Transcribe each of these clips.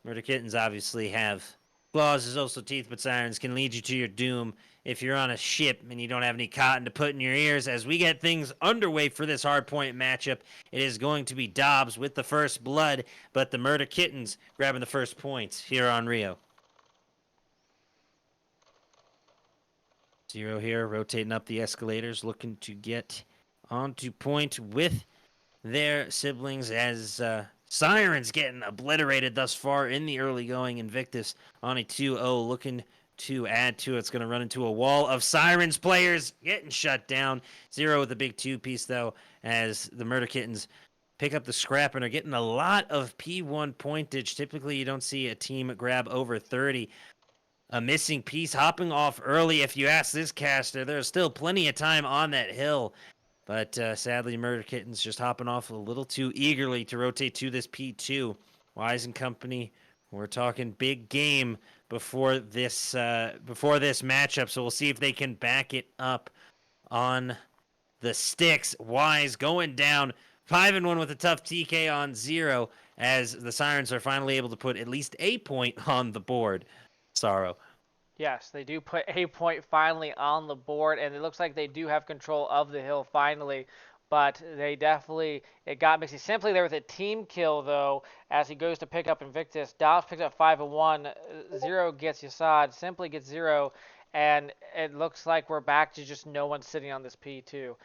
Murder Kittens obviously have claws, there's also teeth, but Sirens can lead you to your doom if you're on a ship and you don't have any cotton to put in your ears. As we get things underway for this hardpoint matchup, it is going to be Dobbs with the first blood, but the Murder Kittens grabbing the first points here on Rio. Zero here, rotating up the escalators, looking to get onto point with their siblings as Sirens getting obliterated thus far in the early going. Invictus on a 2-0, looking to add to it. It's going to run into a wall of Sirens players getting shut down. Zero with a big two-piece, though, as the Murder Kittens pick up the scrap and are getting a lot of P1 pointage. Typically, you don't see a team grab over 30. A missing piece hopping off early. If you ask this caster, there's still plenty of time on that hill. But sadly, Murder Kittens just hopping off a little too eagerly to rotate to this P2. Wise and company, we're talking big game before this matchup. So we'll see if they can back it up on the sticks. Wise going down 5-1 with a tough TK on Zero, as the Sirens are finally able to put at least a point on the board. Sorrow. Yes, they do put a point finally on the board, and it looks like they do have control of the hill finally. But they definitely, it got mixy. Simply there with a team kill, though, as he goes to pick up Invictus. Dobbs picks up 5-1. Zero gets Yasad. Simply gets Zero. And it looks like we're back to just no one sitting on this P2.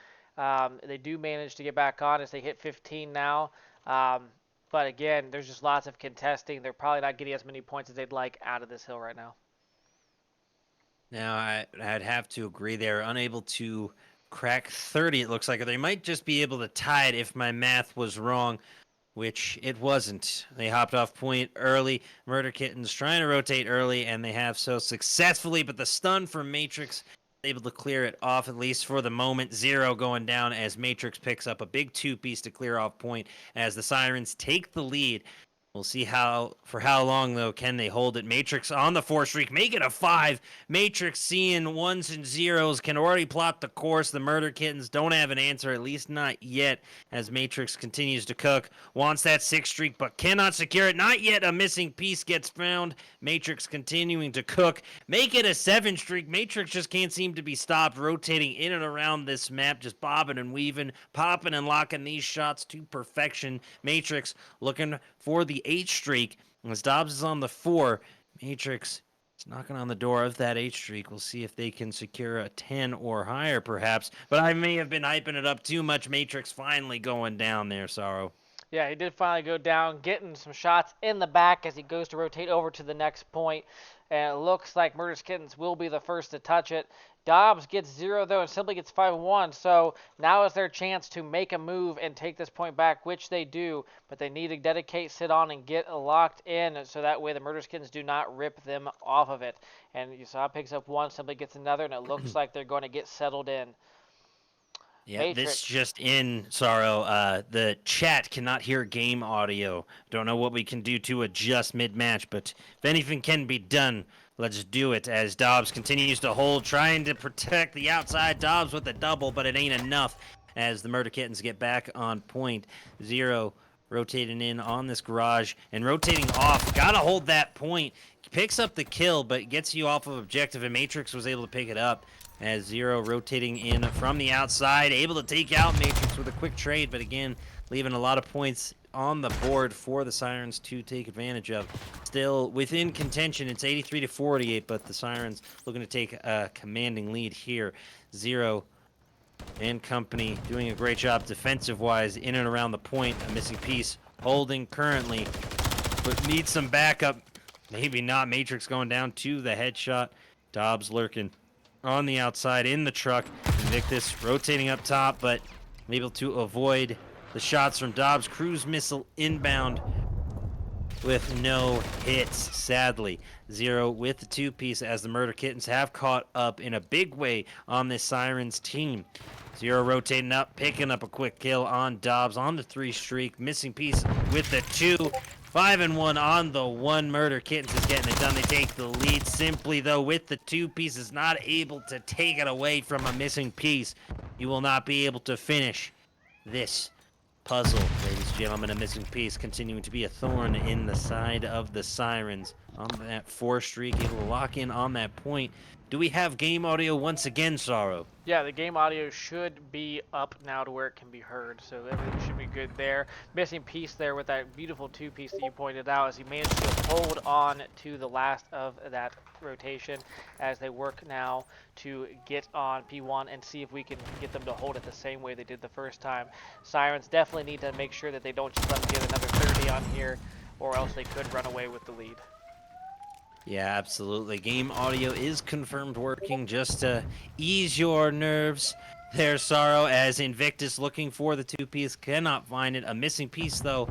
They do manage to get back on as they hit 15 now. But again, there's just lots of contesting. They're probably not getting as many points as they'd like out of this hill right now. Now, I'd have to agree. They're unable to crack 30, it looks like. Or they might just be able to tie it if my math was wrong, which it wasn't. They hopped off point early. Murder Kittens trying to rotate early, and they have so successfully. But the stun from Matrix, able to clear it off, at least for the moment. Zero going down as Matrix picks up a big two-piece to clear off point as the Sirens take the lead. We'll see for how long, though, can they hold it. Matrix on the 4 streak, make it a 5. Matrix seeing ones and zeros, can already plot the course. The Murder Kittens don't have an answer, at least not yet, as Matrix continues to cook. Wants that 6 streak, but cannot secure it. Not yet. A missing piece gets found. Matrix continuing to cook. Make it a 7 streak. Matrix just can't seem to be stopped, rotating in and around this map, just bobbing and weaving, popping and locking these shots to perfection. Matrix looking for the 8 streak. As Dobbs is on the 4, Matrix is knocking on the door of that 8 streak. We'll see if they can secure a 10 or higher, perhaps. But I may have been hyping it up too much. Matrix finally going down there, Sorrow. Yeah, he did finally go down, getting some shots in the back as he goes to rotate over to the next point. And it looks like Murderous Kittens will be the first to touch it. Dobbs gets 0, though, and simply gets 5-1. So now is their chance to make a move and take this point back, which they do. But they need to dedicate, sit on, and get locked in so that way the Murderous Kittens do not rip them off of it. And Yasab picks up 1, simply gets another, and it looks like they're going to get settled in. Yeah, Matrix. this just in, Sorrow. The chat cannot hear game audio. Don't know what we can do to adjust mid-match, but if anything can be done, let's do it. As Dobbs continues to hold, trying to protect the outside. Dobbs with a double, but it ain't enough as the Murder Kittens get back on point. Zero rotating in on this garage and rotating off. Gotta hold that point. Picks up the kill, but gets you off of objective, and Matrix was able to pick it up. As Zero rotating in from the outside, able to take out Matrix with a quick trade, but again, leaving a lot of points on the board for the Sirens to take advantage of. Still within contention, it's 83-48, but the Sirens looking to take a commanding lead here. Zero and company doing a great job defensive-wise in and around the point. A missing piece holding currently, but needs some backup. Maybe not. Matrix going down to the headshot. Dobbs lurking on the outside in the truck. Invictus rotating up top, but able to avoid the shots from Dobbs. Cruise missile inbound with no hits, sadly. Zero with the 2-piece as the Murder Kittens have caught up in a big way on this Sirens team. Zero rotating up, picking up a quick kill on Dobbs on the 3 streak. Missing piece with the 2. 5-1 on the 1. Murder Kittens is getting it done. They take the lead. Simply, though, with the 2 pieces, not able to take it away from a missing piece. You will not be able to finish this puzzle, ladies and gentlemen, a missing piece continuing to be a thorn in the side of the Sirens. On that 4 streak, able to lock in on that point. Do we have game audio once again, Sorrow? Yeah, the game audio should be up now to where it can be heard, so everything should be good there. Missing piece there with that beautiful 2-piece that you pointed out as he managed to hold on to the last of that rotation as they work now to get on P1 and see if we can get them to hold it the same way they did the first time. Sirens definitely need to make sure that they don't just let them get another 30 on here, or else they could run away with the lead. Yeah, absolutely. Game audio is confirmed working just to ease your nerves there, Sorrow, as Invictus looking for the 2-piece, cannot find it. A missing piece, though,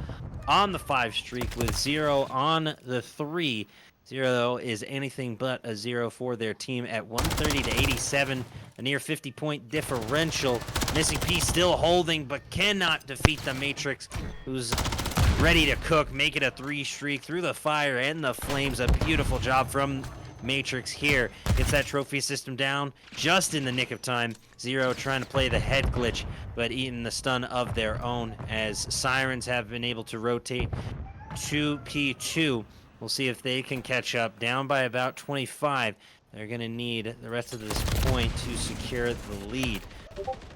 on the 5 streak with 0 on the 3. 0 is anything but a 0 for their team at 130 to 87, a near 50-point differential. Missing piece still holding, but cannot defeat the Matrix, who's ready to cook, make it a 3 streak through the fire and the flames. A beautiful job from Matrix here. Gets that trophy system down just in the nick of time. 0 trying to play the head glitch, but eating the stun of their own as Sirens have been able to rotate 2P2. We'll see if they can catch up. Down by about 25. They're going to need the rest of this point to secure the lead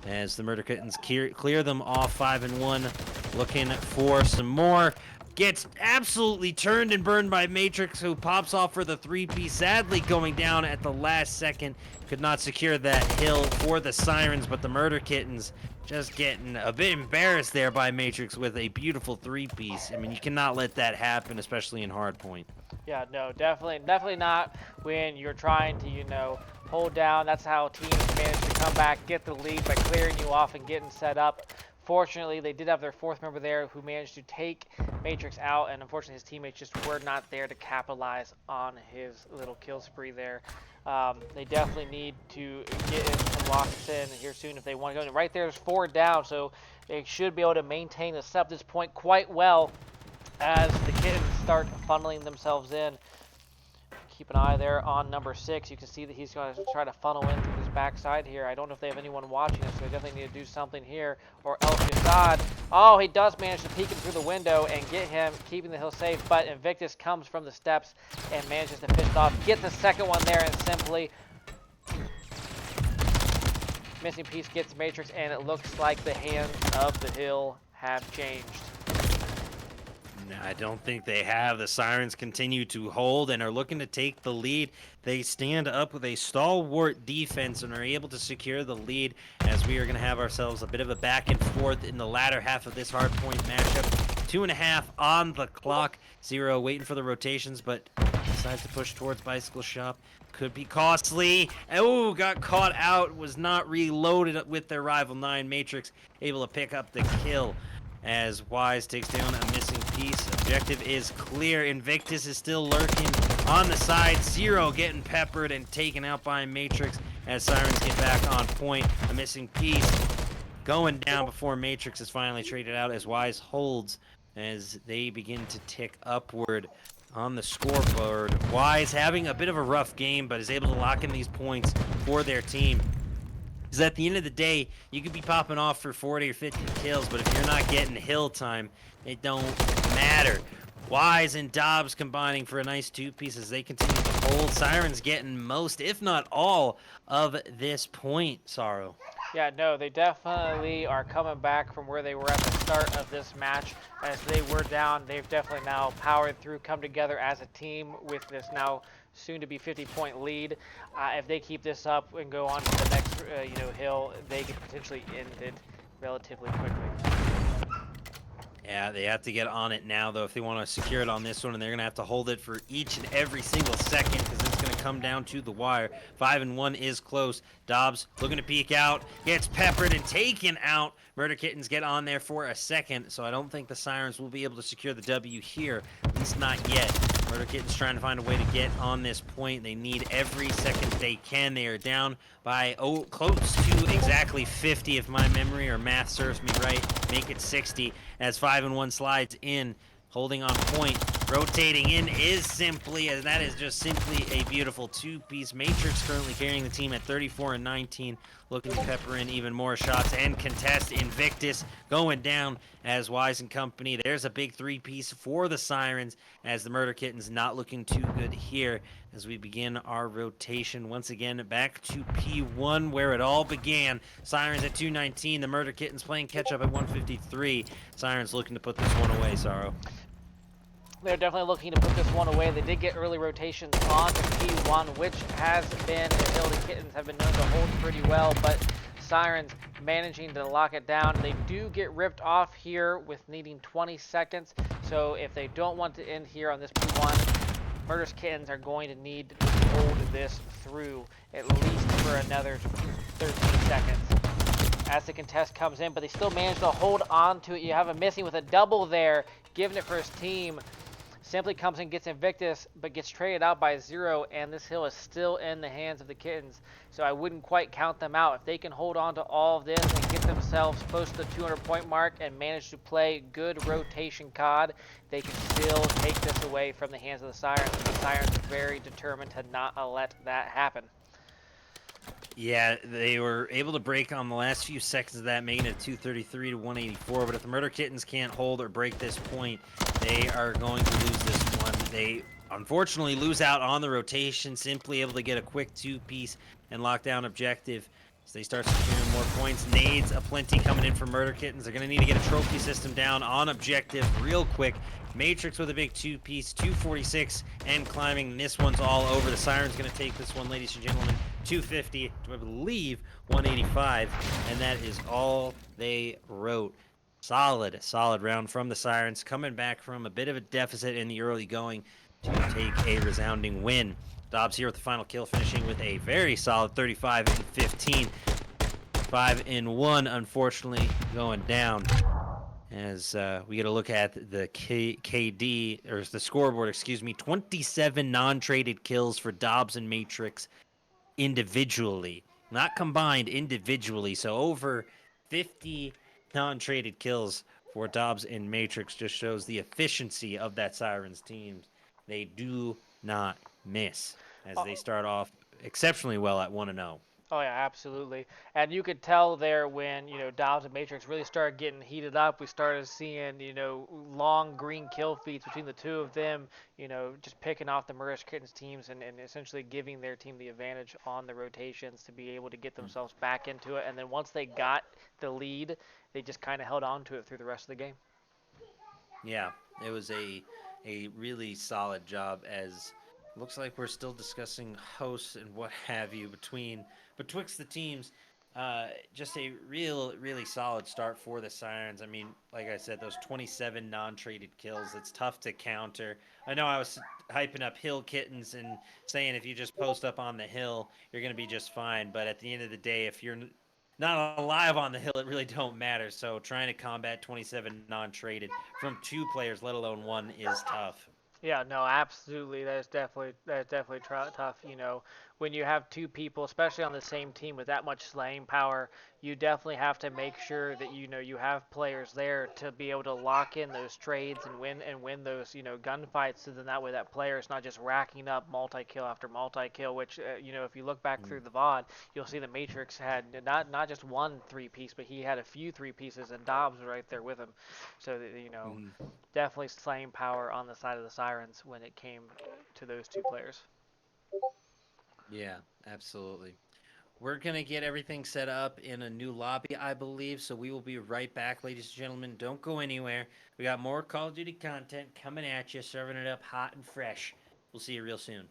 as the Murder Kittens clear them off 5-1, looking for some more. Gets absolutely turned and burned by Matrix, who pops off for the 3-piece, sadly going down at the last second. Could not secure that hill for the Sirens, but the Murder Kittens just getting a bit embarrassed there by Matrix with a beautiful 3-piece. I mean, you cannot let that happen, especially in hardpoint. Yeah, no, definitely not when you're trying to, hold down. That's how teams manage to come back, get the lead by clearing you off and getting set up. Fortunately, they did have their 4th member there who managed to take Matrix out, and unfortunately his teammates just were not there to capitalize on his little kill spree there. They definitely need to get in some locks in here soon if they want to go. And right there's 4 down, so they should be able to maintain this up this point quite well as the Kittens start funneling themselves in. Keep an eye there on number 6. You can see that he's going to try to funnel in through this backside here. I don't know if they have anyone watching us, so they definitely need to do something here. Or else Yazad, oh, he does manage to peek him through the window and get him, keeping the hill safe. But Invictus comes from the steps and manages to fist off. Get the second one there and simply missing piece gets Matrix, and it looks like the hands of the hill have changed. No, I don't think they have. The Sirens continue to hold and are looking to take the lead. They stand up with a stalwart defense and are able to secure the lead as we are going to have ourselves a bit of a back and forth in the latter half of this hardpoint matchup. 2.5 on the clock. 0 waiting for the rotations, but decides to push towards Bicycle Shop. Could be costly. Oh, got caught out. Was not reloaded with their rival 9. Matrix able to pick up the kill as Wise takes down a missing piece. Objective is clear. Invictus is still lurking on the side. 0 getting peppered and taken out by Matrix as Sirens get back on point. A missing piece going down before Matrix is finally traded out as Wise holds as they begin to tick upward on the scoreboard. Wise having a bit of a rough game, but is able to lock in these points for their team. Because at the end of the day, you could be popping off for 40 or 50 kills, but if you're not getting hill time, it don't matter. Wise and Dobbs combining for a nice 2-piece as they continue to hold. Sirens getting most, if not all, of this point, Sorrow. Yeah, no, they definitely are coming back from where they were at the start of this match. As they were down, they've definitely now powered through, come together as a team with this now soon-to-be 50-point lead. If they keep this up and go on to the next, hill, they could potentially end it relatively quickly. Yeah, they have to get on it now, though, if they want to secure it on this one, and they're going to have to hold it for each and every single second because it's going to come down to the wire. 5-1 is close. Dobbs looking to peek out, gets peppered and taken out. Murder Kittens get on there for a second, so I don't think the Sirens will be able to secure the W here, at least not yet. Murder Kittens trying to find a way to get on this point. They need every second they can. They are down by, close to exactly 50 if my memory or math serves me right. Make it 60 as 5-1 slides in, holding on point. Rotating in is simply, and that is just simply a beautiful two-piece. Matrix currently carrying the team at 34 and 19, looking to pepper in even more shots and contest. Invictus going down as Wise and company. There's a big three-piece for the Sirens as the Murder Kittens not looking too good here as we begin our rotation. Once again, back to P1 where it all began. Sirens at 219, the Murder Kittens playing catch-up at 153. Sirens looking to put this one away, Sorrow. They're definitely looking to put this one away. They did get early rotations on to P1, which has been a hill the Kittens have been known to hold pretty well, but Sirens managing to lock it down. They do get ripped off here with needing 20 seconds, so if they don't want to end here on this P1, Murderous Kittens are going to need to hold this through at least for another 13 seconds. As the contest comes in, but they still manage to hold on to it. You have a missing with a double there, giving it for his team. Simply comes and gets Invictus, but gets traded out by Zero, and this hill is still in the hands of the Kittens. So I wouldn't quite count them out. If they can hold on to all of this and get themselves close to the 200-point mark and manage to play good rotation COD, they can still take this away from the hands of the Sirens. And the Sirens are very determined to not let that happen. Yeah, they were able to break on the last few seconds of that, making it 233 to 184. But if the Murder Kittens can't hold or break this point, they are going to lose this one. They unfortunately lose out on the rotation, simply able to get a quick two-piece and lock down objective. So they start securing more points. Nades aplenty coming in for Murder Kittens. They're going to need to get a trophy system down on objective real quick. Matrix with a big two-piece, 246, and climbing. This one's all over. The Siren's going to take this one, ladies and gentlemen. 250 to, I believe, 185, and that is all they wrote. Solid round from the Sirens, coming back from a bit of a deficit in the early going to take a resounding win. Dobbs here with the final kill, finishing with a very solid 35 and 15. 5 and 1, unfortunately, going down. As we get a look at the KD, or the scoreboard, excuse me, 27 non-traded kills for Dobbs and Matrix individually, not combined, individually. So over 50 non-traded kills for Dobbs and Matrix just shows the efficiency of that Sirens team. They do not miss as they start off exceptionally well at 1-0. Oh yeah, absolutely. And you could tell there when, Dobbs and Matrix really started getting heated up. We started seeing, long green kill feeds between the two of them, just picking off the Murderous Kittens teams and essentially giving their team the advantage on the rotations to be able to get themselves back into it. And then once they got the lead, they just kind of held on to it through the rest of the game. Yeah, it was a really solid job. As looks like we're still discussing hosts and what have you betwixt the teams. Just a really solid start for the Sirens. I mean, like I said, those 27 non-traded kills, it's tough to counter. I know I was hyping up Hill Kittens and saying if you just post up on the hill, you're going to be just fine. But at the end of the day, if you're not alive on the hill, it really don't matter. So trying to combat 27 non-traded from two players, let alone one, is tough. Yeah, no, absolutely. That is definitely tough. When you have two people, especially on the same team with that much slaying power, you definitely have to make sure that you have players there to be able to lock in those trades and win those gunfights. So then that way that player is not just racking up multi-kill after multi-kill. Which if you look back through the VOD, you'll see the Matrix had not just one three-piece, but he had a few three-pieces, and Dobbs was right there with him. So Mm-hmm. definitely slaying power on the side of the Sirens when it came to those two players. Yeah, absolutely. We're going to get everything set up in a new lobby, I believe. So we will be right back, ladies and gentlemen. Don't go anywhere. We got more Call of Duty content coming at you, serving it up hot and fresh. We'll see you real soon.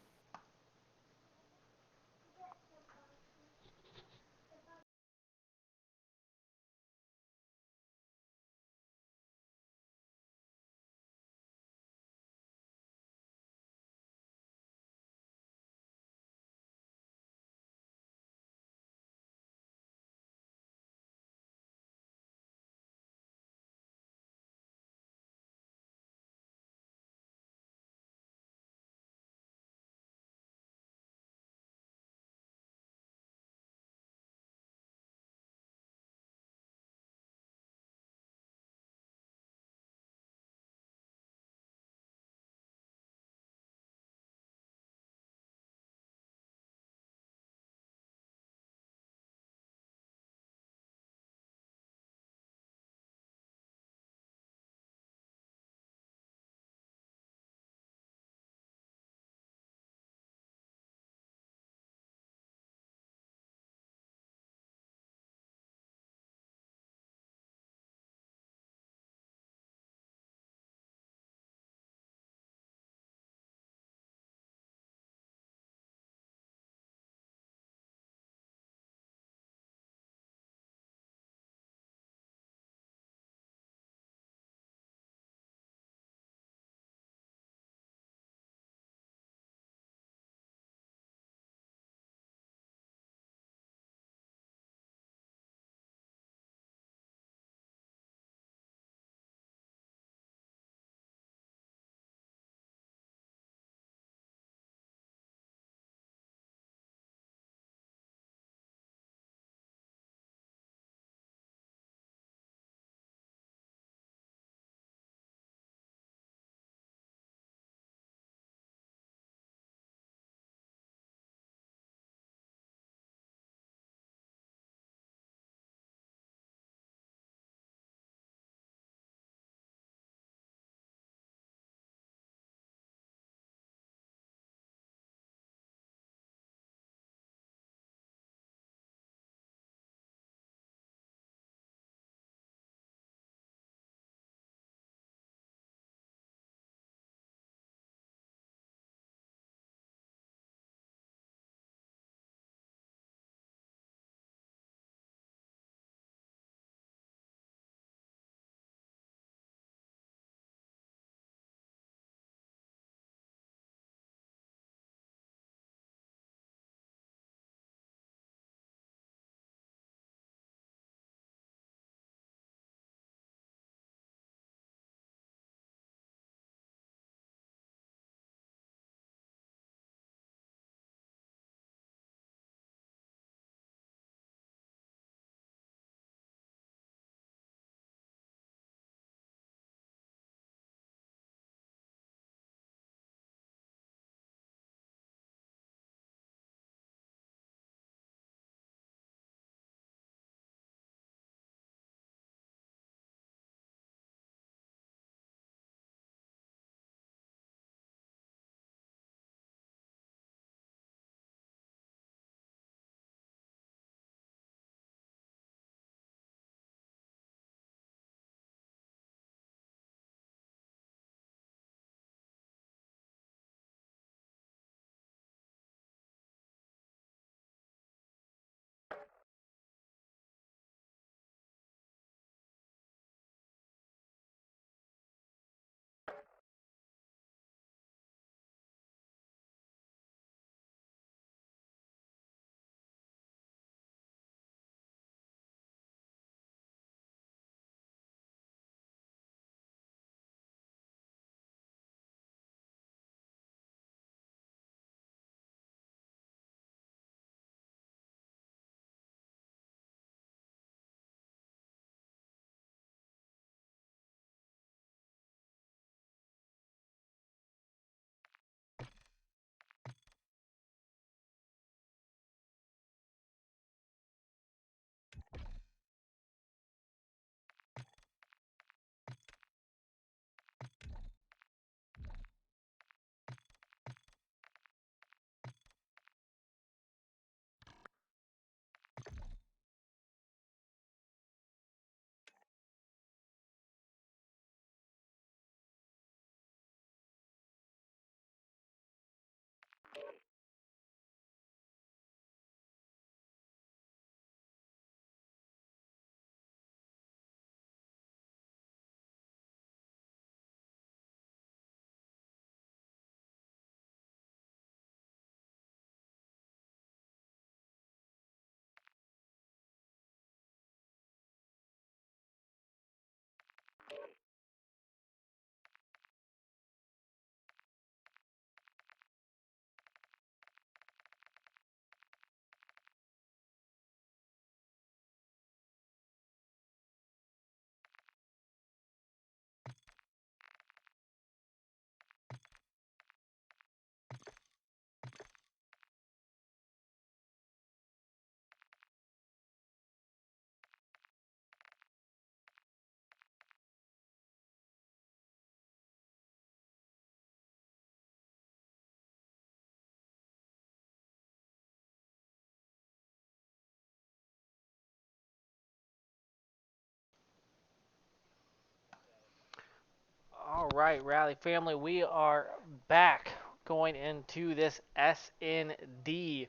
All right, Rally family, we are back going into this SND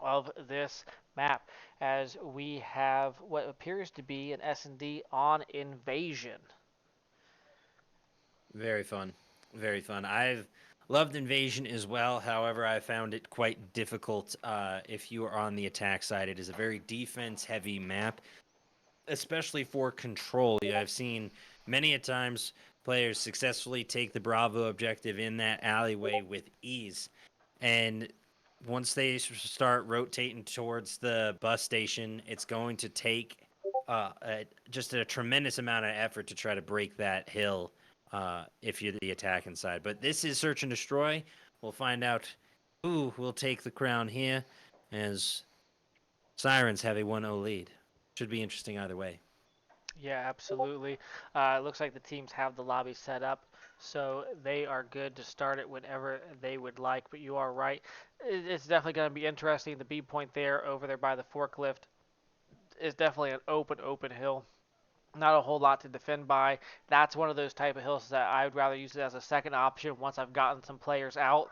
of this map as we have what appears to be an S&D on Invasion. Very fun. Very fun. I've loved Invasion as well. However, I found it quite difficult if you are on the attack side. It is a very defense heavy map, especially for control. I've seen many a times players successfully take the Bravo objective in that alleyway with ease. And once they start rotating towards the bus station, it's going to take just a tremendous amount of effort to try to break that hill if you're the attacking side. But this is Search and Destroy. We'll find out who will take the crown here as Sirens have a 1-0 lead. Should be interesting either way. Yeah, absolutely. It looks like the teams have the lobby set up, so they are good to start it whenever they would like. But you are right. It's definitely going to be interesting. The B point there, over there by the forklift, is definitely an open hill. Not a whole lot to defend by. That's one of those type of hills that I would rather use it as a second option once I've gotten some players out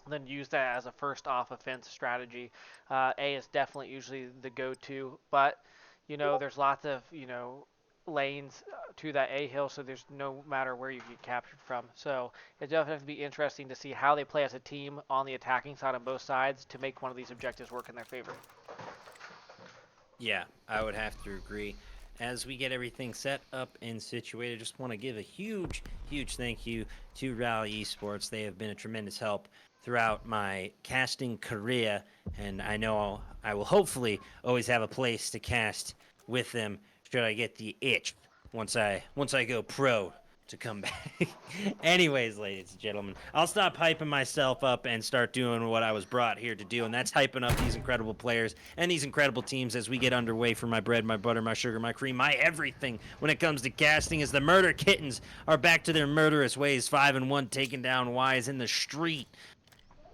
than use that as a first off offense strategy. A is definitely usually the go-to, but there's lots of lanes to that A hill, so there's no matter where you get captured from. So it definitely be interesting to see how they play as a team on the attacking side on both sides to make one of these objectives work in their favor. Yeah, I would have to agree. As we get everything set up and situated, just want to give a huge thank you to Rally Esports. They have been a tremendous help throughout my casting career, and I know I will hopefully always have a place to cast with them should I get the itch once I go pro to come back. Anyways, ladies and gentlemen, I'll stop hyping myself up and start doing what I was brought here to do, and that's hyping up these incredible players and these incredible teams as we get underway for my bread, my butter, my sugar, my cream, my everything when it comes to casting. As the Murder Kittens are back to their murderous ways, 5-1, taking down Wise in the street.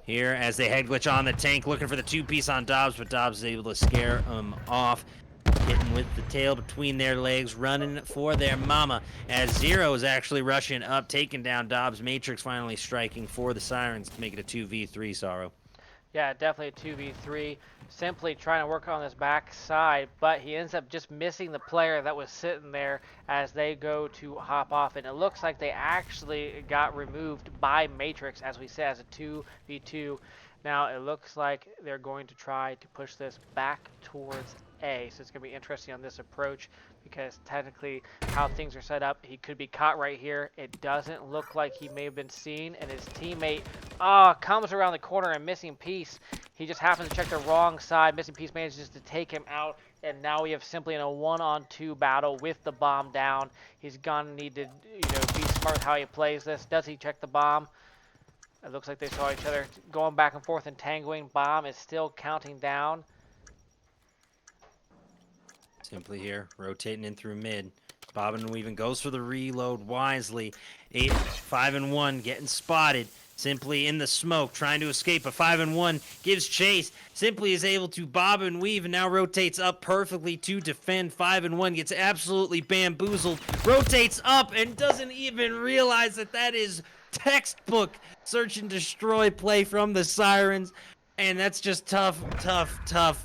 Here, as they head glitch on the tank, looking for the two-piece on Dobbs, but Dobbs is able to scare him off. Hitting with the tail between their legs, running for their mama. As Zero is actually rushing up, taking down Dobbs. Matrix finally striking for the Sirens to make it a 2v3, Sorrow. Yeah, definitely a 2v3. Simply trying to work on this back side, but he ends up just missing the player that was sitting there as they go to hop off. And it looks like they actually got removed by Matrix, as we said, as a 2v2. Now it looks like they're going to try to push this back towards A. So it's going to be interesting on this approach because technically how things are set up, he could be caught right here. It doesn't look like he may have been seen, and his teammate comes around the corner and Missing Piece. He just happens to check the wrong side. Missing Piece manages to take him out, and now we have simply in a 1-on-2 battle with the bomb down. He's gonna need to, be smart with how he plays this. Does he check the bomb? It looks like they saw each other going back and forth and tangling. Bomb is still counting down. Simply here, rotating in through mid. Bobbing and weaving, goes for the reload wisely. 5-1, getting spotted. Simply in the smoke, trying to escape. A 5-1 gives chase. Simply is able to bob and weave and now rotates up perfectly to defend. 5-1 gets absolutely bamboozled. Rotates up and doesn't even realize that is textbook search and destroy play from the Sirens. And that's just tough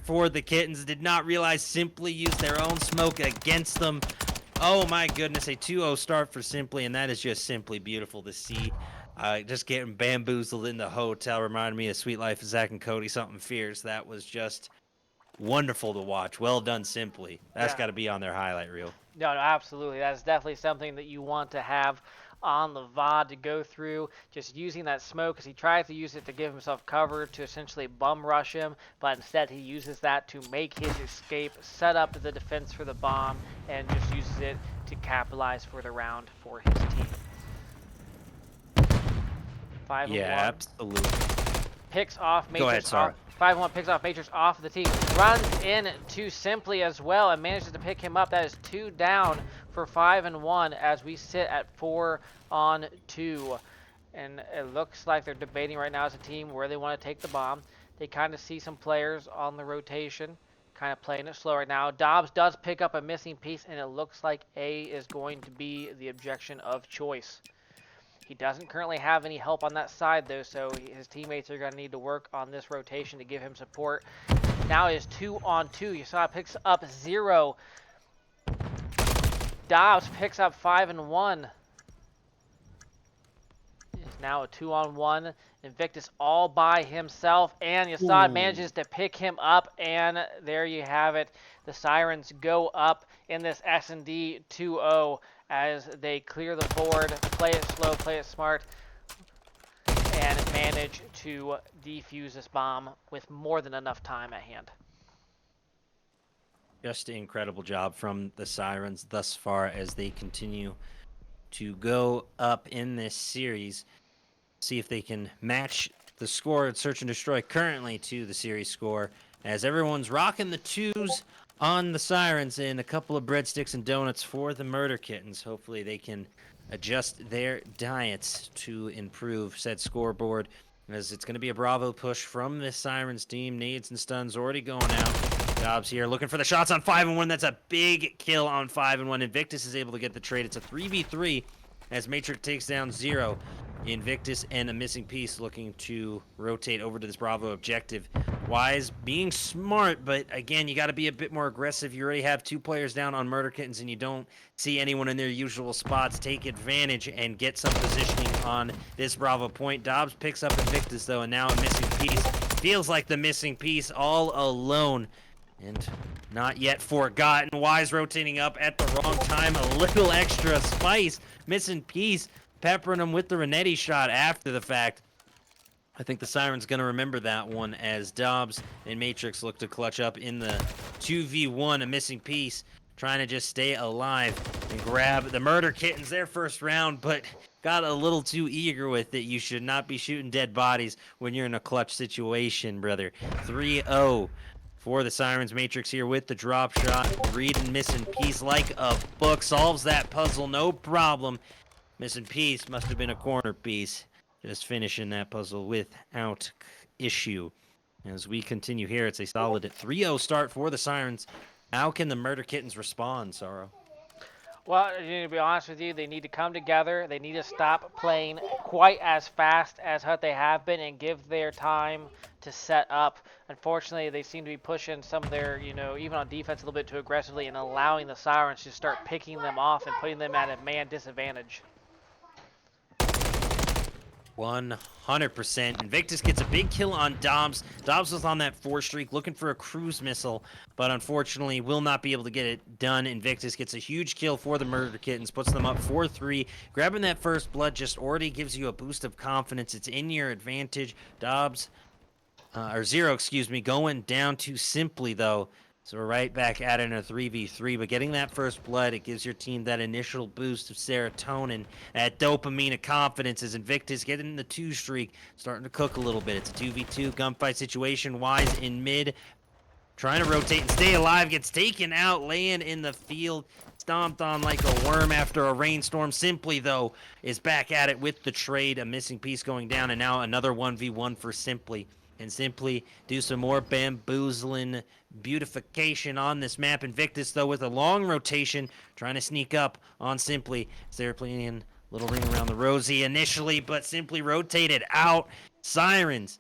for the Kittens. Did not realize Simply used their own smoke against them. Oh my goodness, a 2-0 start for Simply, and that is just simply beautiful to see. Just getting bamboozled in the hotel reminded me of Sweet Life of Zach and Cody, something fierce. That was just wonderful to watch. Well done, Simply. That's got to be on their highlight reel. No, absolutely. That's definitely something that you want to have on the VOD to go through, just using that smoke because he tries to use it to give himself cover to essentially bum rush him, but instead he uses that to make his escape, set up the defense for the bomb, and just uses it to capitalize for the round for his team. 5-1. Yeah, absolutely. Picks off Matrix. Go ahead, sorry. 5-1 picks off Matrix off the team. Runs in too Simply as well and manages to pick him up. That is 2 down for 5-1 as we sit at 4-on-2. And it looks like they're debating right now as a team where they want to take the bomb. They kind of see some players on the rotation, kind of playing it slow right now. Dobbs does pick up a Missing Piece, and it looks like A is going to be the objection of choice. He doesn't currently have any help on that side, though, so his teammates are going to need to work on this rotation to give him support. Now is 2-on-2. You saw it picks up 0. Dobbs picks up 5 and 1. It's now a 2-on-1. Invictus all by himself, and Yasad manages to pick him up, and there you have it. The Sirens go up in this S&D 2-0 as they clear the board, play it slow, play it smart, and manage to defuse this bomb with more than enough time at hand. Just an incredible job from the Sirens thus far as they continue to go up in this series. See if they can match the score at Search and Destroy currently to the series score, as everyone's rocking the 2s on the Sirens and a couple of breadsticks and donuts for the Murder Kittens. Hopefully they can adjust their diets to improve said scoreboard, as it's going to be a Bravo push from this Sirens team. Nades and stuns already going out. Dobbs here looking for the shots on 5 and 1. That's a big kill on 5 and 1. Invictus is able to get the trade. It's a 3v3 as Matrix takes down 0. Invictus and a missing piece looking to rotate over to this Bravo objective. Wise being smart, but again, you got to be a bit more aggressive. You already have 2 players down on Murder Kittens and you don't see anyone in their usual spots. Take advantage and get some positioning on this Bravo point. Dobbs picks up Invictus though, and now a missing piece. Feels like the missing piece all alone. And not yet forgotten. Wise rotating up at the wrong time. A little extra spice. Missing piece. Peppering him with the Renetti shot after the fact. I think the Siren's going to remember that one as Dobbs and Matrix look to clutch up in the 2v1. A missing piece. Trying to just stay alive and grab the Murder Kittens their first round, but got a little too eager with it. You should not be shooting dead bodies when you're in a clutch situation, brother. 3-0. For the Sirens, Matrix here with the drop shot. Reading missing piece like a book. Solves that puzzle, no problem. Missing piece must have been a corner piece. Just finishing that puzzle without issue. As we continue here, it's a solid 3-0 start for the Sirens. How can the Murder Kittens respond, Sorrow? Well, to be honest with you, they need to come together. They need to stop playing quite as fast as what they have been and give their time to set up. Unfortunately, they seem to be pushing some of their, even on defense a little bit too aggressively and allowing the Sirens to start picking them off and putting them at a man disadvantage. 100%. Invictus gets a big kill on Dobbs. Dobbs was on that 4 streak looking for a cruise missile, but unfortunately will not be able to get it done. Invictus gets a huge kill for the Murder Kittens, puts them up 4-3. Grabbing that first blood just already gives you a boost of confidence. It's in your advantage. Dobbs, or 0, excuse me, going down to Simply, though. So we're right back at it in a 3v3, but getting that first blood, it gives your team that initial boost of serotonin, that dopamine of confidence as Invictus getting the 2 streak, starting to cook a little bit. It's a 2v2 gunfight situation. Wise in mid, trying to rotate and stay alive, gets taken out, laying in the field, stomped on like a worm after a rainstorm. Simply, though, is back at it with the trade, a missing piece going down, and now another 1v1 for Simply. And Simply do some more bamboozling beautification on this map. Invictus, though, with a long rotation, trying to sneak up on Simply. As they're playing a little ring around the rosy initially, but Simply rotated out. Sirens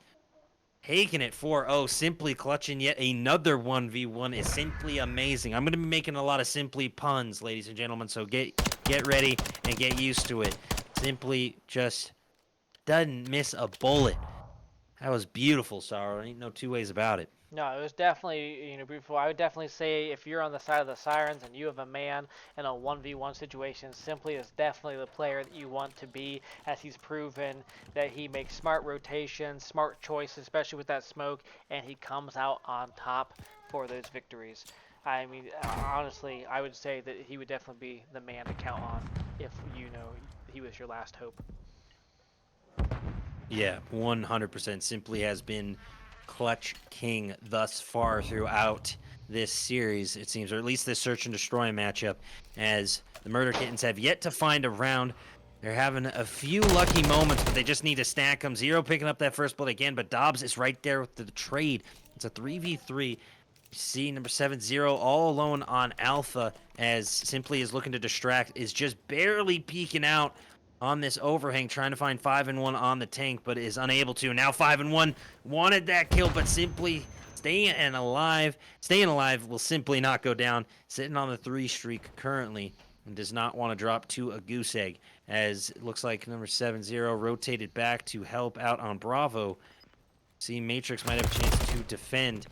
taking it 4-0. Simply clutching yet another 1v1 is simply amazing. I'm going to be making a lot of Simply puns, ladies and gentlemen, so get ready and get used to it. Simply just doesn't miss a bullet. That was beautiful, Sorrow. Ain't no 2 ways about it. No, it was definitely, beautiful. I would definitely say if you're on the side of the Sirens and you have a man in a 1v1 situation, Simply is definitely the player that you want to be, as he's proven that he makes smart rotations, smart choices, especially with that smoke, and he comes out on top for those victories. I mean, honestly, I would say that he would definitely be the man to count on if, he was your last hope. Yeah, 100%. Simply has been clutch king thus far throughout this series, it seems, or at least this Search and Destroy matchup, as the Murder Kittens have yet to find a round. They're having a few lucky moments, but they just need to stack them. 0 picking up that first blood again, but Dobbs is right there with the trade. It's a 3v3. See number 7-0 all alone on Alpha, as Simply is looking to distract, is just barely peeking out on this overhang, trying to find 5-1 on the tank, but is unable to. Now 5-1 wanted that kill, but simply staying alive. Staying alive will simply not go down. Sitting on the 3 streak currently, and does not want to drop to a goose egg, as it looks like number 70 rotated back to help out on Bravo. See, Matrix might have a chance to defend.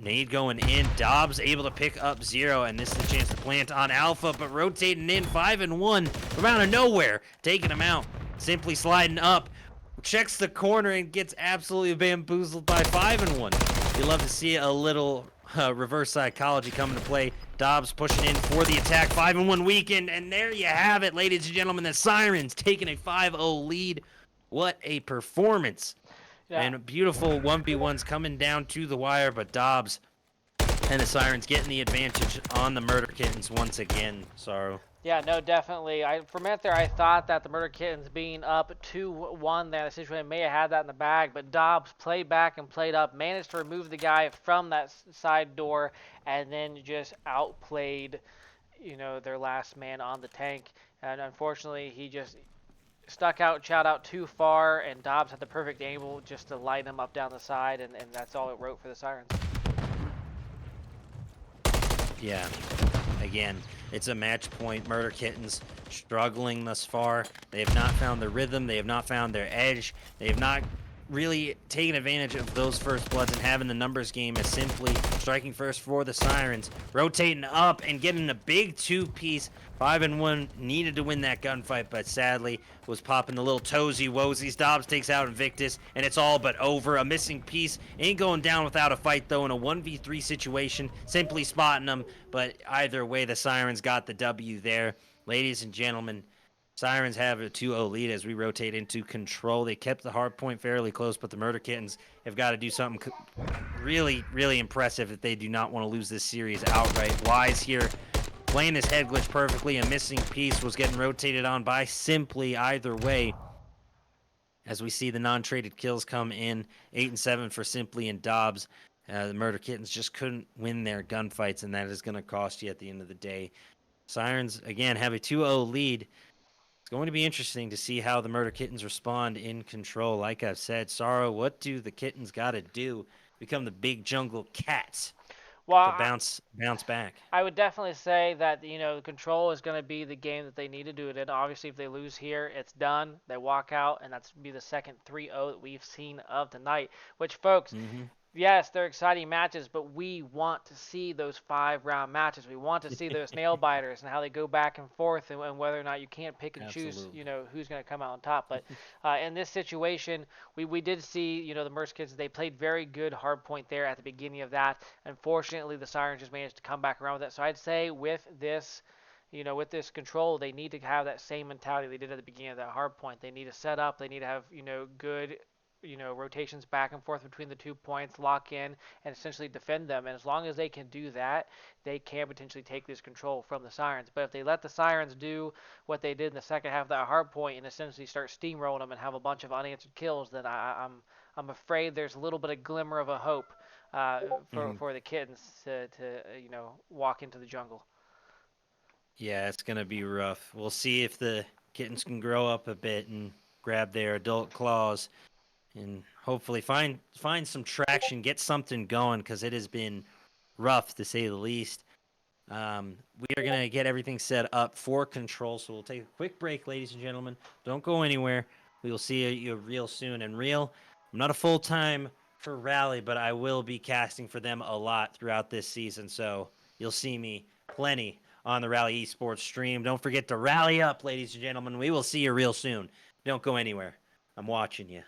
Nade going in. Dobbs able to pick up 0, and this is a chance to plant on Alpha, but rotating in 5-1 from out of nowhere, taking him out. Simply sliding up, checks the corner and gets absolutely bamboozled by 5-1. You love to see a little reverse psychology come into play. Dobbs pushing in for the attack. 5-1 weekend, and there you have it, ladies and gentlemen. The Sirens taking a 5-0 lead. What a performance. Yeah. And beautiful 1v1s coming down to the wire, but Dobbs and the Sirens getting the advantage on the Murder Kittens once again. Sorrow. Yeah, no, definitely. For a minute there, I thought that the Murder Kittens being up 2-1 there, essentially may have had that in the bag, but Dobbs played back and played up, managed to remove the guy from that side door, and then just outplayed, their last man on the tank. And unfortunately, he just stuck out, shot out too far, and Dobbs had the perfect angle just to light him up down the side, and that's all it wrote for the Sirens. Yeah. Again, it's a match point. Murder Kittens struggling thus far. They have not found their rhythm. They have not found their edge. They have not really taken advantage of those first bloods and having the numbers game as simply striking first for the Sirens, rotating up and getting a big 2-piece. 5-1 needed to win that gunfight, but sadly was popping the little toesy woesies. Dobbs takes out Invictus, and it's all but over. A missing piece ain't going down without a fight, though, in a 1v3 situation. Simply spotting them, but either way, the Sirens got the W there. Ladies and gentlemen, Sirens have a 2-0 lead as we rotate into control. They kept the hard point fairly close, but the Murder Kittens have got to do something really, really impressive if they do not want to lose this series outright. Wise here playing his head glitch perfectly. A missing piece was getting rotated on by Simply either way. As we see the non-traded kills come in, 8 and 7 for Simply and Dobbs. The Murder Kittens just couldn't win their gunfights, and that is going to cost you at the end of the day. Sirens, again, have a 2-0 lead. It's going to be interesting to see how the Murder Kittens respond in control. Like I've said, Sorrow, what do the Kittens got to do? Become the big jungle cats to Well, bounce back. I would definitely say that control is going to be the game that they need to do it in. Obviously, if they lose here, it's done. They walk out, and that's be the second 3-0 that we've seen of tonight. Which, folks, yes, they're exciting matches, but we want to see those 5-round matches. We want to see those nail biters and how they go back and forth, and whether or not you can't pick and choose, who's going to come out on top. But in this situation, we did see, the Merc Kids, they played very good hard point there at the beginning of that. Unfortunately, the Sirens just managed to come back around with it. So I'd say with this, with this control, they need to have that same mentality they did at the beginning of that hard point. They need to set up. They need to have, good rotations back and forth between the 2 points, lock in, and essentially defend them. And as long as they can do that, they can potentially take this control from the Sirens. But if they let the Sirens do what they did in the second half of that hard point and essentially start steamrolling them and have a bunch of unanswered kills, then I'm afraid there's a little bit of glimmer of a hope for the Kittens to walk into the jungle. Yeah, it's going to be rough. We'll see if the Kittens can grow up a bit and grab their adult claws and hopefully find some traction, get something going, because it has been rough to say the least. We are going to get everything set up for control, so we'll take a quick break, ladies and gentlemen. Don't go anywhere. We will see you real soon. And real, I'm not a full-time for Rally, but I will be casting for them a lot throughout this season, so you'll see me plenty on the Rally eSports stream. Don't forget to rally up, ladies and gentlemen. We will see you real soon. Don't go anywhere. I'm watching you.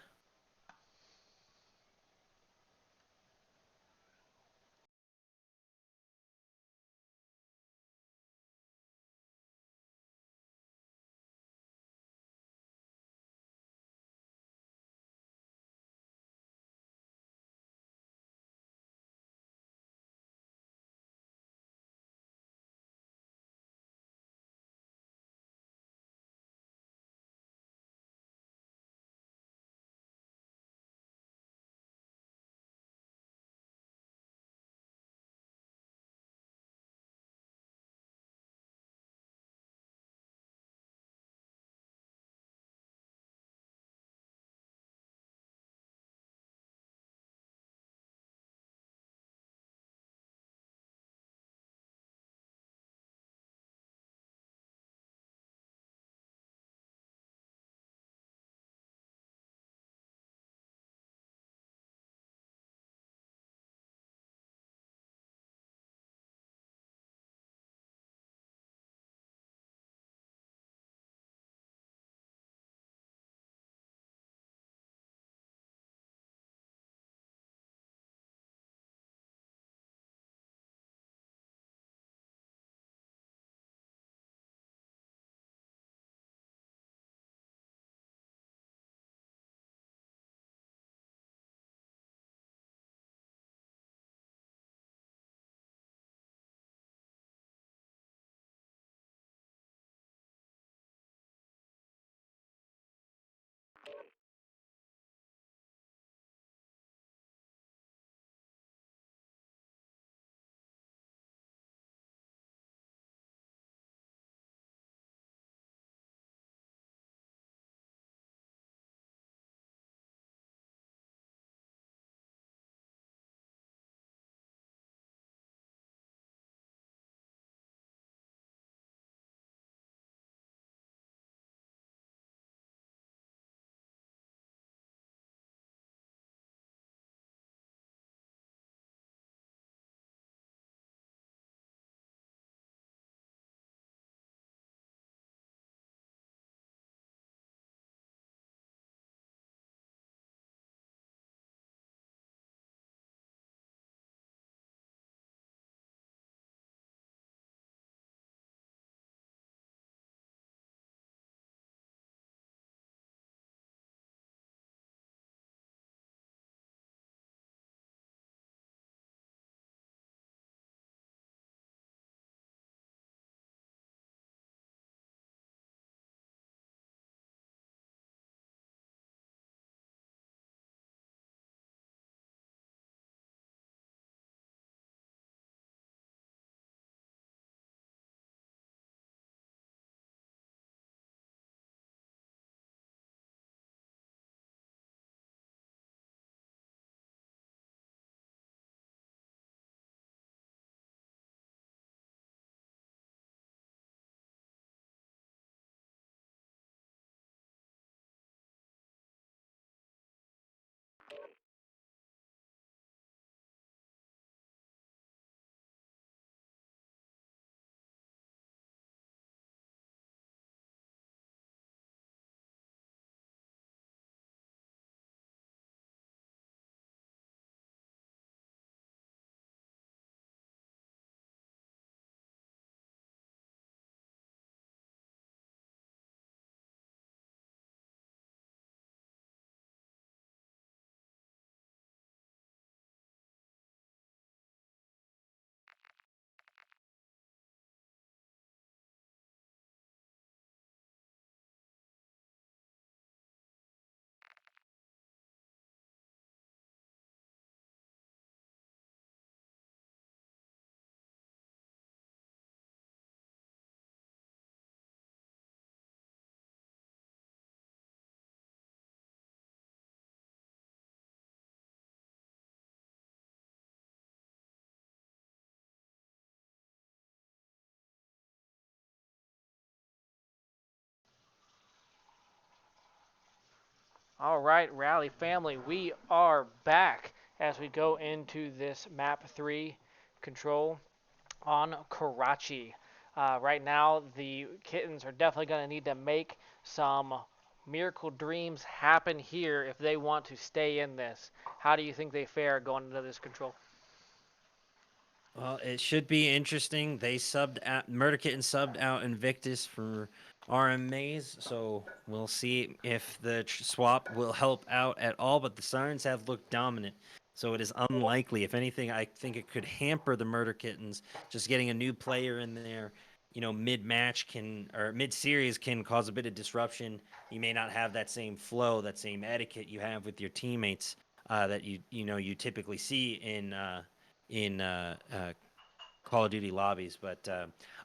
All right, Rally family, we are back as we go into this map 3 control on Karachi. Right now, the Kittens are definitely going to need to make some miracle dreams happen here if they want to stay in this. How do you think they fare going into this control? Well, it should be interesting. They subbed out Murder Kitten subbed out Invictus for RMAs, so we'll see if the swap will help out at all. But the Sirens have looked dominant, so it is unlikely. If anything, I think it could hamper the Murder Kittens. Just getting a new player in there, mid-match can or mid-series can cause a bit of disruption. You may not have that same flow, that same etiquette you have with your teammates that you typically see in Call of Duty lobbies. But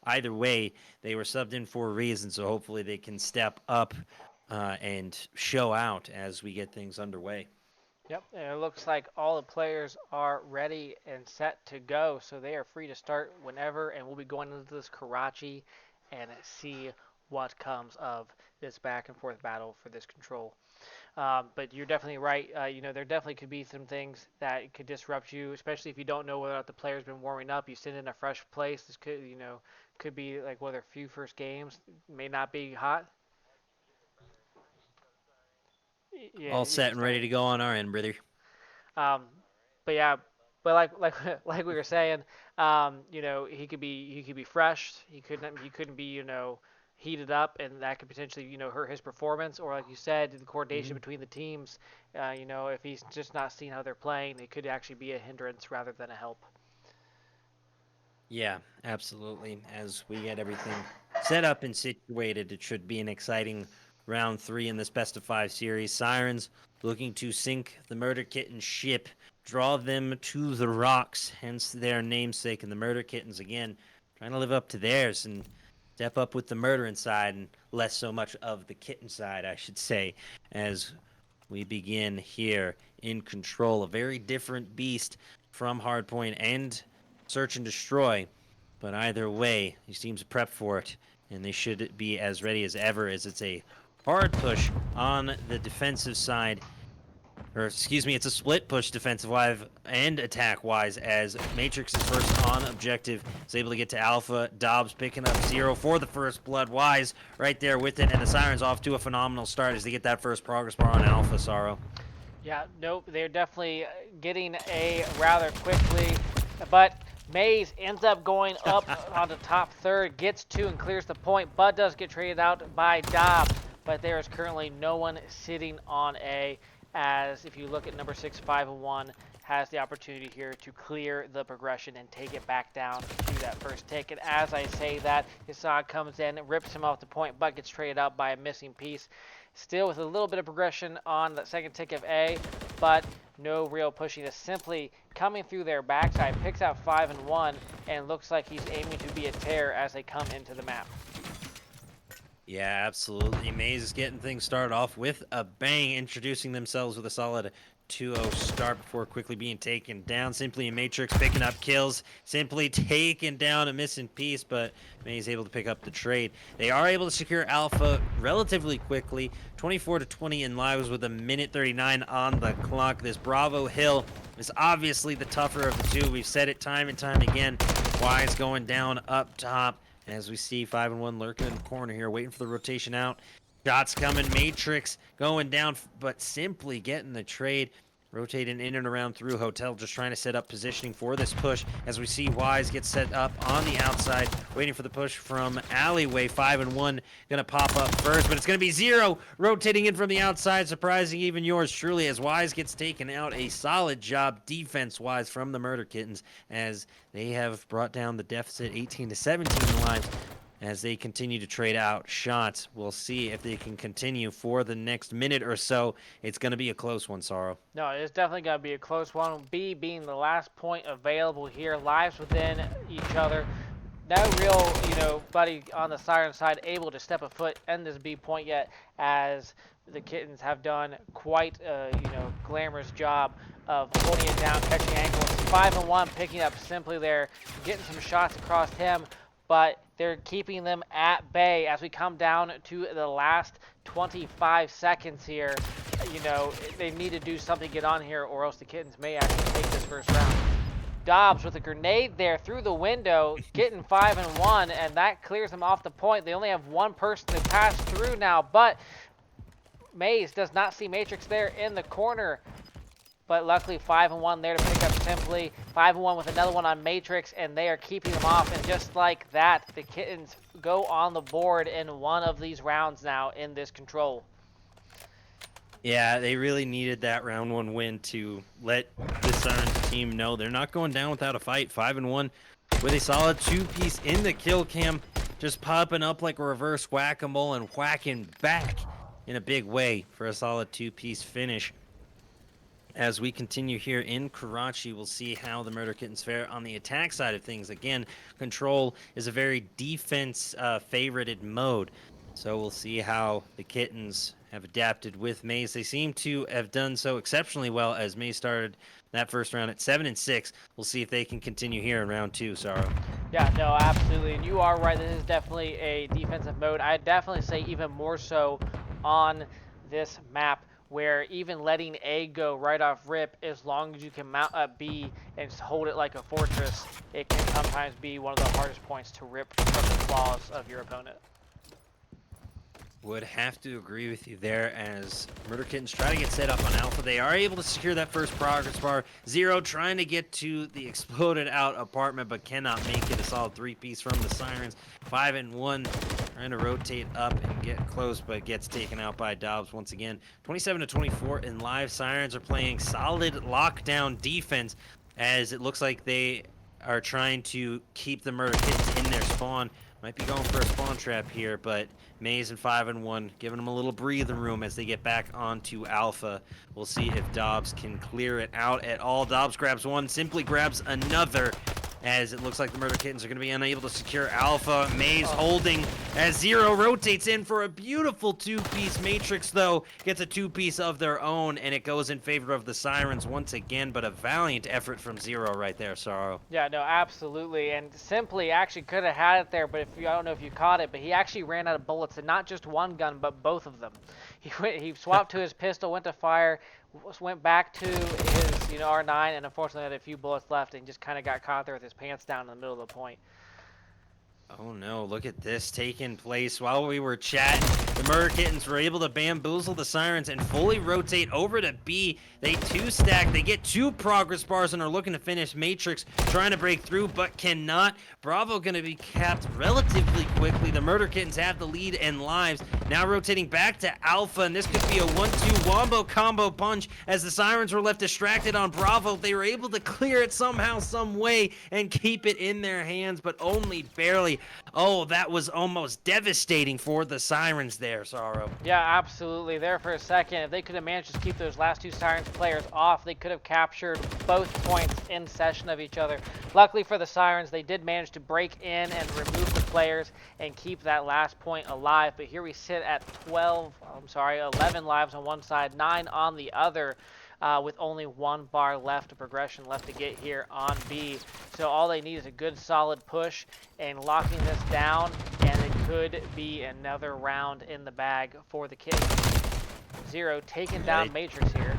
either way, they were subbed in for a reason, so hopefully they can step up and show out as we get things underway. Yep, and it looks like all the players are ready and set to go, so they are free to start whenever, and we'll be going into this Karachi and see what comes of this back and forth battle for this control. But you're definitely right. There definitely could be some things that could disrupt you, especially if you don't know whether or not the player's been warming up. You sit in a fresh place. This could be like one of their few first games. May not be hot. Yeah, All set and ready starting. to go on our end, brother. Um, but yeah, but like like we were saying, he could be fresh. He couldn't be heated up, and that could potentially hurt his performance. Or like you said, the coordination Hmm. between the teams. If he's just not seeing how they're playing, it could actually be a hindrance rather than a help. Yeah, absolutely. As we get everything set up and situated, it should be an exciting round three in this best of five series. Sirens looking to sink the Murder Kitten ship, draw them to the rocks, hence their namesake. And the Murder Kittens, again, trying to live up to theirs and step up with the murder inside and less so much of the kitten side, I should say, as we begin here in control. A very different beast from Hardpoint and Search and Destroy. But either way, these teams are prepped for it, and they should be as ready as ever as it's a hard push on the defensive side. Or, excuse me, it's a split push defensive wise and attack wise as Matrix is first on objective. Is able to get to Alpha. Dobbs picking up zero for the first blood. Wise right there with it, and the Sirens off to a phenomenal start as they get that first progress bar on Alpha, Sorrow. Yeah, nope, they're definitely getting a rather quickly, but Mays ends up going up on the top third, gets two and clears the point. Bud does get traded out by Dobbs, but there is currently no one sitting on A, as if you look at number 6, 5, and 1, has the opportunity here to clear the progression and take it back down to that first tick. And as I say that, Hassan comes in, rips him off the point, but gets traded out by a missing piece. Still with a little bit of progression on the second tick of A, but no real pushing. Is simply coming through their backside, picks out 5 and 1, and looks like he's aiming to be a tear as they come into the map. Yeah, absolutely. Maze is getting things started off with a bang, introducing themselves with a solid 2-0 start before quickly being taken down. Simply a Matrix picking up kills, simply taken down a missing piece, but Maze able to pick up the trade. They are able to secure Alpha relatively quickly, 24-20 in lives with a minute 39 on the clock. This Bravo Hill is obviously the tougher of the two. We've said it time and time again. Wise going down up top. As we see 5 and 1 lurking in the corner here, waiting for the rotation out. Shots coming, Matrix going down, but simply getting the trade. Rotating in and around through Hotel, just trying to set up positioning for this push as we see Wise get set up on the outside, waiting for the push from Alleyway. 5 and 1 gonna pop up first, but it's gonna be Zero rotating in from the outside, surprising even yours truly as Wise gets taken out. A solid job defense-wise from the Murder Kittens as they have brought down the deficit 18-17 lives as they continue to trade out shots. We'll see if they can continue for the next minute or so. It's going to be a close one, Sorrow. No, it's definitely going to be a close one. B being the last point available here, lives within each other. No real, buddy on the Siren side able to step a foot in this B point yet, as the Kittens have done quite a, glamorous job of holding it down, catching angles. 5 and 1, picking up simply there, getting some shots across him, but they're keeping them at bay as we come down to the last 25 seconds here. you know, they need to do something to get on here, or else the Kittens may actually take this first round. Dobbs with a grenade there through the window, getting 5-1, and that clears them off the point. They only have one person to pass through now, but Maze does not see Matrix there in the corner. But luckily 5-1 there to pick up Simply. 5-1 with another one on Matrix, and they are keeping them off. And just like that, the Kittens go on the board in one of these rounds now in this control. Yeah, they really needed that round 1 win to let the Sirens team know they're not going down without a fight. 5-1 with a solid 2-piece in the kill cam, just popping up like a reverse whack-a-mole and whacking back in a big way for a solid 2-piece finish. As we continue here in Karachi, we'll see how the Murder Kittens fare on the attack side of things. Again, Control is a very defense-favorited mode, so we'll see how the Kittens have adapted with Maze. They seem to have done so exceptionally well, as Maze started that first round at 7-6. We'll see if they can continue here in round 2, Sorrow. Yeah, no, absolutely. And you are right. This is definitely a defensive mode. I'd definitely say even more so on this map, where even letting A go right off rip, as long as you can mount up B and hold it like a fortress, it can sometimes be one of the hardest points to rip from the claws of your opponent. Would have to agree with you there, as Murder Kittens try to get set up on Alpha. They are able to secure that first progress bar. Zero trying to get to the exploded out apartment, but cannot make it. A solid 3-piece from the Sirens. 5-1, trying to rotate up and get close, but gets taken out by Dobbs once again. 27-24 in live. Sirens are playing solid lockdown defense, as it looks like they are trying to keep the Murder Kittens in their spawn. Might be going for a spawn trap here, but Maze and 5-1 giving them a little breathing room as they get back onto Alpha. We'll see if Dobbs can clear it out at all. Dobbs grabs one, Simply grabs another, as it looks like the Murder Kittens are going to be unable to secure Alpha. Maze holding as Zero rotates in for a beautiful 2-piece. Matrix, though, gets a 2-piece of their own, and it goes in favor of the Sirens once again, but a valiant effort from Zero right there, Sorrow. Yeah, no, absolutely. And Simply actually could have had it there, but I don't know if you caught it, but he actually ran out of bullets, and not just one gun, but both of them. He swapped to his pistol, went to fire, went back to his R9, and unfortunately had a few bullets left, and just kind of got caught there with his pants down in the middle of the point. Oh no, look at this taking place while we were chatting. The Murder Kittens were able to bamboozle the Sirens and fully rotate over to B. They 2-stack, they get 2 progress bars and are looking to finish. Matrix trying to break through but cannot. Bravo going to be capped relatively quickly. The Murder Kittens have the lead and lives. Now rotating back to Alpha, and this could be a 1-2 wombo combo punch as the Sirens were left distracted on Bravo. They were able to clear it somehow, some way, and keep it in their hands, but only barely. Oh, that was almost devastating for the Sirens there, Sorrow. Yeah, absolutely. There for a second, if they could have managed to keep those last 2 Sirens players off, they could have captured both points in session of each other. Luckily for the Sirens, they did manage to break in and remove the players and keep that last point alive. But here we sit at 11 lives on one side, 9 on the other. With only 1 bar left, of progression left to get here on B. So all they need is a good solid push and locking this down, and it could be another round in the bag for the Kittens. Zero taking down Matrix here.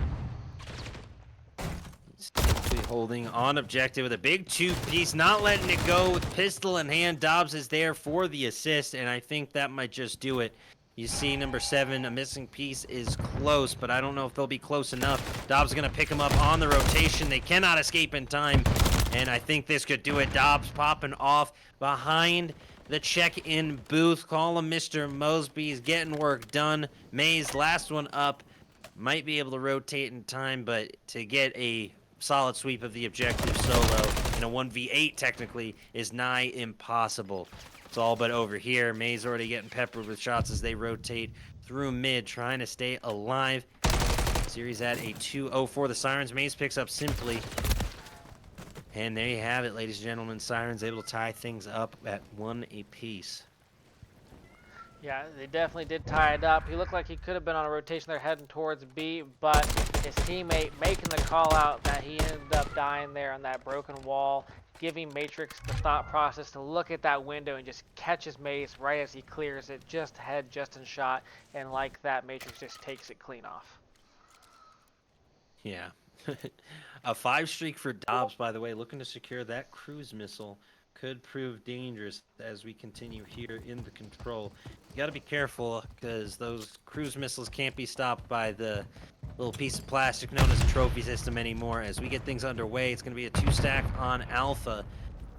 Simply holding on objective with a big 2-piece, not letting it go with pistol in hand. Dobbs is there for the assist, and I think that might just do it. You see number 7, a missing piece is close, but I don't know if they'll be close enough. Dobbs is going to pick him up on the rotation. They cannot escape in time, and I think this could do it. Dobbs popping off behind the check-in booth. Call him Mr. Mosby. He's getting work done. Maze, last one up. Might be able to rotate in time, but to get a solid sweep of the objective solo in a 1v8 technically is nigh impossible. It's all but over here. Maze already getting peppered with shots as they rotate through mid, trying to stay alive. Series at a 2-0 for the Sirens. Maze picks up Simply. And there you have it, ladies and gentlemen. Sirens able to tie things up at 1 apiece. Yeah, they definitely did tie it up. He looked like he could have been on a rotation there heading towards B, but his teammate making the call out that he ended up dying there on that broken wall, giving Matrix the thought process to look at that window and just catch his Maze right as he clears it, just ahead, just in shot, and like that, Matrix just takes it clean off. Yeah. A 5 streak for Dobbs, by the way, looking to secure that cruise missile could prove dangerous as we continue here in the control. You got to be careful because those cruise missiles can't be stopped by the little piece of plastic known as a trophy system anymore. As we get things underway, it's going to be a 2 stack on Alpha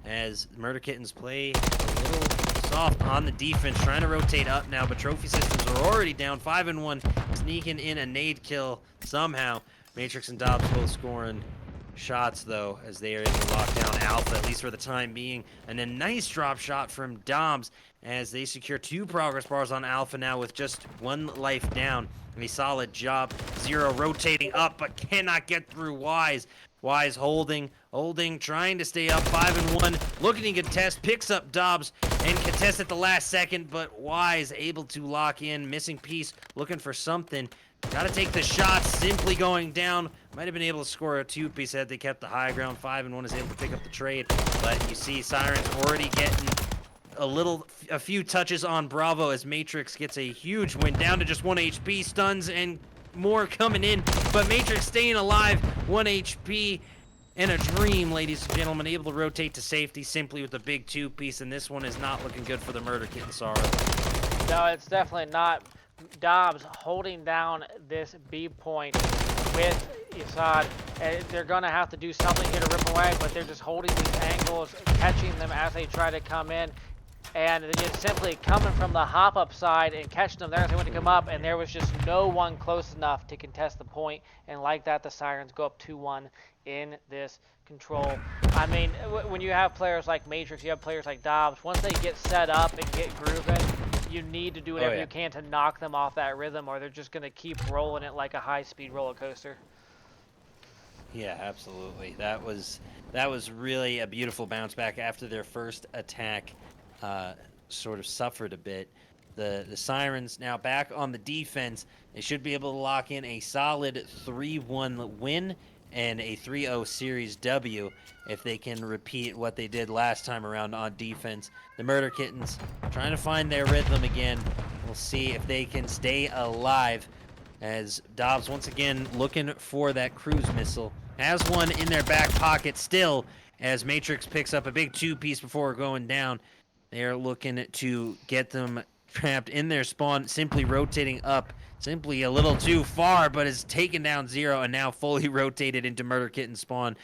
as Murder Kittens play a little soft on the defense, trying to rotate up now, but trophy systems are already down 5-1, sneaking in a nade kill somehow. Matrix and Dobbs both scoring shots though, as they are able to lock down Alpha, at least for the time being. And a nice drop shot from Dobbs as they secure 2 progress bars on Alpha now with just 1 life down. A solid job. Zero rotating up, but cannot get through Wise. Wise holding, trying to stay up 5-1, looking to contest, picks up Dobbs and contests at the last second, but Wise able to lock in, missing piece, looking for something. Got to take the shot, simply going down. Might have been able to score a 2-piece had they kept the high ground. 5-1 is able to pick up the trade, but you see Sirens already getting a few touches on Bravo as Matrix gets a huge win, down to just 1 HP, stuns and more coming in, but Matrix staying alive, 1 HP, and a dream, ladies and gentlemen, able to rotate to safety simply with a big 2-piece, and this one is not looking good for the Murder Kitten, Sorrow. No, it's definitely not. Dobbs holding down this B point with Assad. They're going to have to do something here to rip away, but they're just holding these angles, catching them as they try to come in. And they're just simply coming from the hop-up side and catching them there as they went to come up, and there was just no one close enough to contest the point. And like that, the Sirens go up 2-1 in this control. I mean, when you have players like Matrix, you have players like Dobbs, once they get set up and get grooving, you need to do whatever you can to knock them off that rhythm, or they're just going to keep rolling it like a high-speed roller coaster. Yeah, absolutely. That was really a beautiful bounce back after their first attack sort of suffered a bit. The Sirens now back on the defense. They should be able to lock in a solid 3-1 win and a 3-0 series W if they can repeat what they did last time around on defense. The Murder Kittens trying to find their rhythm again. We'll see if they can stay alive as Dobbs once again looking for that cruise missile. Has one in their back pocket still as Matrix picks up a big 2-piece before going down. They're looking to get them trapped in their spawn, simply rotating up, simply a little too far, but is taken down Zero and now fully rotated into Murder Kitten spawn.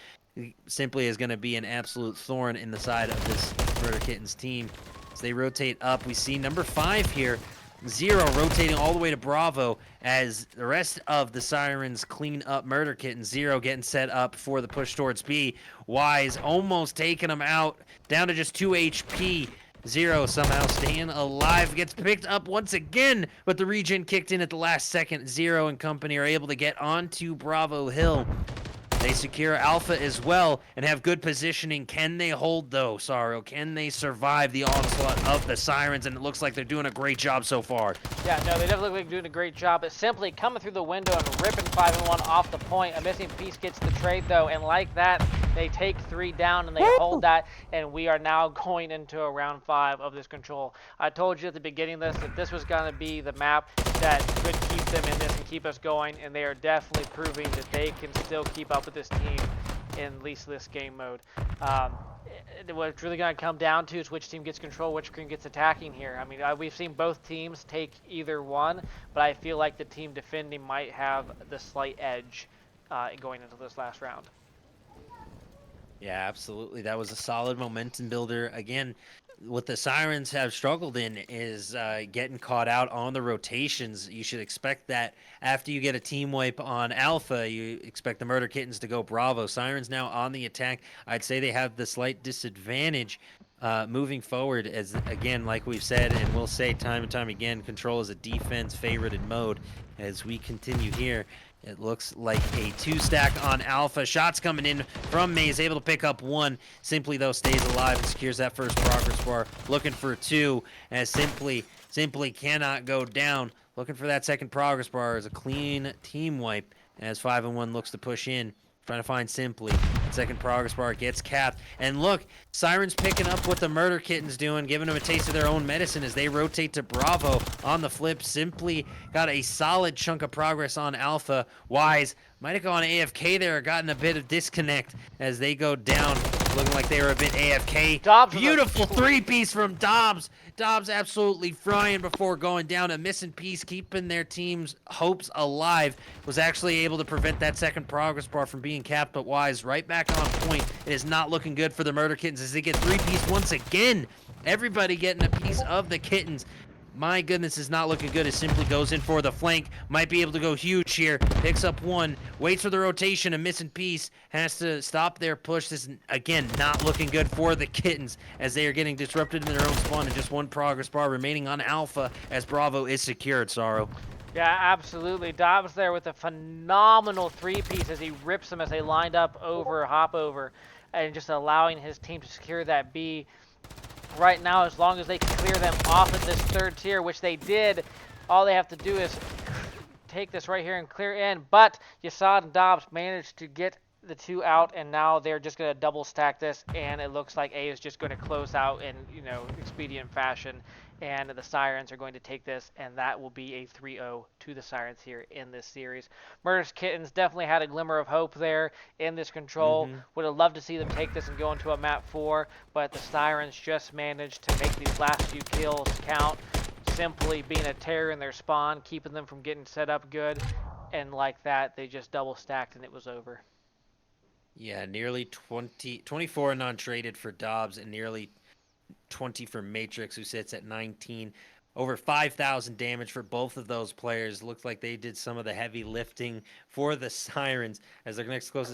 Simply is going to be an absolute thorn in the side of this Murder Kittens team. As they rotate up, we see number 5 here, Zero rotating all the way to Bravo as the rest of the Sirens clean up Murder Kitten. Zero getting set up for the push towards B. Wise almost taking him out, down to just 2 HP. Zero somehow staying alive, gets picked up once again, but the regen kicked in at the last second. Zero and company are able to get onto Bravo Hill. They secure Alpha as well and have good positioning. Can they hold though, Sorrow? Can they survive the onslaught of the Sirens? And it looks like they're doing a great job so far. Yeah, no, they definitely look like doing a great job. It's simply coming through the window and ripping 5-1 off the point. A missing piece gets the trade though, and like that, they take 3 down and they hold that, and we are now going into a round 5 of this control. I told you at the beginning of this that this was going to be the map that could keep them in this and keep us going, and they are definitely proving that they can still keep up with this team in at least this game mode. What it's really going to come down to is which team gets control, which team gets attacking here. I mean, we've seen both teams take either one, but I feel like the team defending might have the slight edge going into this last round. Yeah, absolutely. That was a solid momentum builder. Again, what the Sirens have struggled in is getting caught out on the rotations. You should expect that after you get a team wipe on Alpha, you expect the Murder Kittens to go Bravo. Sirens now on the attack. I'd say they have the slight disadvantage moving forward as, again, like we've said and we'll say time and time again, Control is a defense-favorited mode as we continue here. It looks like a 2-stack on Alpha. Shots coming in from Maze, able to pick up 1. Simply, though, stays alive and secures that first progress bar. Looking for 2, as Simply cannot go down. Looking for that second progress bar as a clean team wipe as 5-1 looks to push in. trying to find Simply. Second progress bar gets capped. And look, Sirens picking up what the Murder Kittens doing, giving them a taste of their own medicine as they rotate to Bravo. On the flip, Simply got a solid chunk of progress on Alpha. Wise might have gone AFK there, gotten a bit of disconnect as they go down, looking like they were a bit AFK. Dobbs Beautiful three-piece from Dobbs. Dobbs absolutely frying before going down. A missing piece, keeping their team's hopes alive. Was actually able to prevent that second progress bar from being capped, but Wise right back on point. It is not looking good for the Murder Kittens as they get three-piece once again. Everybody getting a piece of the Kittens. My goodness, is not looking good as Simply goes in for the flank. Might be able to go huge here. Picks up one. Waits for the rotation. A missing piece. Has to stop their push. This is, again, not looking good for the Kittens as they are getting disrupted in their own spawn. And just one progress bar remaining on Alpha as Bravo is secured, Sorrow. Yeah, absolutely. Dobbs there with a phenomenal three-piece as he rips them as they lined up over, hop over, and just allowing his team to secure that B. Right now, as long as they can clear them off of this third tier, which they did, all they have to do is take this right here and clear in. But Yasad and Dobbs managed to get the two out, and now they're just going to double stack this, and it looks like A is just going to close out in, expedient fashion, and the Sirens are going to take this, and that will be a 3-0 to the Sirens here in this series. Murderous Kittens definitely had a glimmer of hope there in this control. Would have loved to see them take this and go into a map 4, but the Sirens just managed to make these last few kills count, simply being a terror in their spawn, keeping them from getting set up good, and like that, they just double stacked and it was over. Yeah, nearly 24 non-traded for Dobbs and nearly 20 for Matrix, who sits at 19. Over 5,000 damage for both of those players. Looks like they did some of the heavy lifting for the Sirens as their next closest